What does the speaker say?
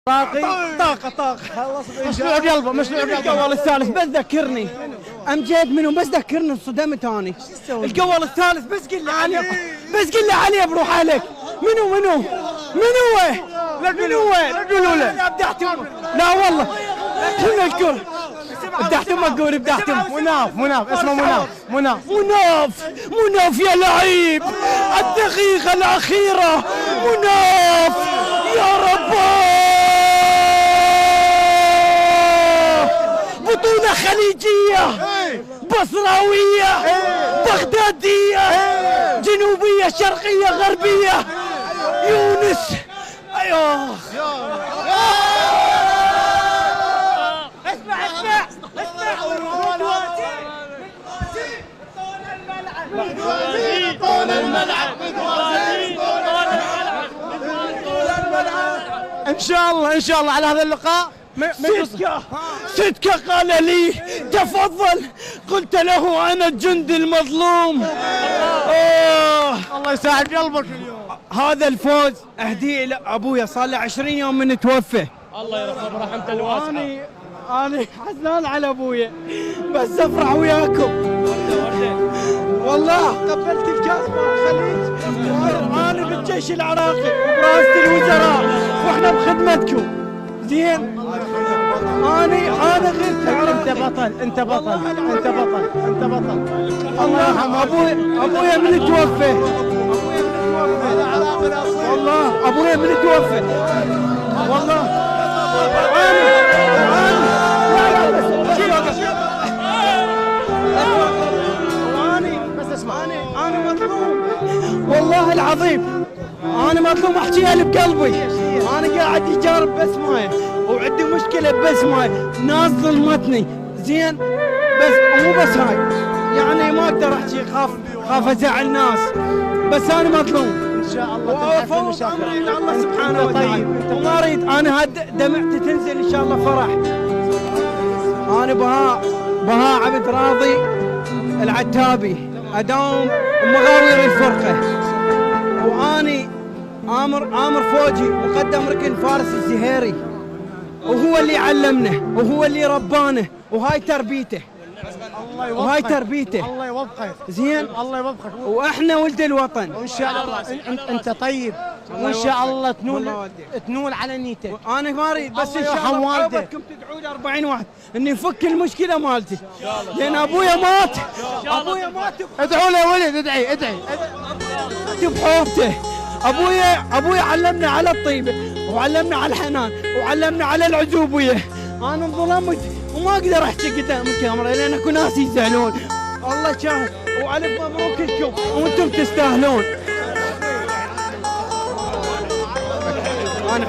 طاقة مشلوع قلبه القول الثالث بس ذكرني امجد منو بس ذكرني انصدمت اني القول الثالث بس قل لي عليه بروح عليك منو قولوا له ابدعتم لا والله شنو الكل ابدعتم اقول ابدعتم مناف اسمه مناف يا لعيب الدقيقة الأخيرة مناف يا رب بطولة خليجية بصراوية بغدادية جنوبية شرقية غربية يونس ايوه اسمع طول الملعب ان شاء الله على هذا اللقاء. ستكة قال لي تفضل قلت له انا الجندي المظلوم. الله يساعد قلبك اليوم. هذا الفوز اهديه الى ابويا صار له 20 يوم من توفى. الله يرحمه برحمته الواسعه. انا حزنان على ابويا بس افرح وياكم والله. قبلت الكاس مع الخليج انا بالجيش العراقي وبرئاسة الوزراء واحنا بخدمتكم زين. انا غير تعرف انت بطل الله يرحمه. ابويا من توفى والله ابويا من توفى والله. أنا مظلوم والله العظيم. أنا مظلوم أحكيها اللي بقلبي. أنا قاعد يجارب بس ماي وعندي مشكلة بس ماي ناس ظلمتني زين بس مو بس هاي يعني ما أقدر أحكي خاف أزعل ناس بس أنا مظلوم. ان شاء الله وأفوض أمري إلى الله سبحانه وتعالى وما أريد أنا دمعتي تنزل إن شاء الله فرح. أنا بهاء عبد راضي العتابي أداوم مغاوير الفرقة وأني آمر فوجي مقدم ركن فارس الزهيري وهو اللي علمنا وهو اللي ربانا وهاي تربيته الله يوفقك زين. الله يوفقك واحنا ولد الوطن وان شاء الله انت طيب وان شاء الله تنول على نيتك. انا ما اريد بس ان شاء الله عقبتكم تدعوا لي 40 واحد اني نفك المشكله مالتي لان ابويا مات ادعوا له يا ولد ادعي بحوفته. ابويا علمنا على الطيبه وعلمنا على الحنان وعلمنا على العزوبيه. انا انظلمت وما اقدر احكي قدام الكاميرا لان اكو ناس يزعلون. الله شاهد والف مبروك لكم وانتم تستاهلون. انا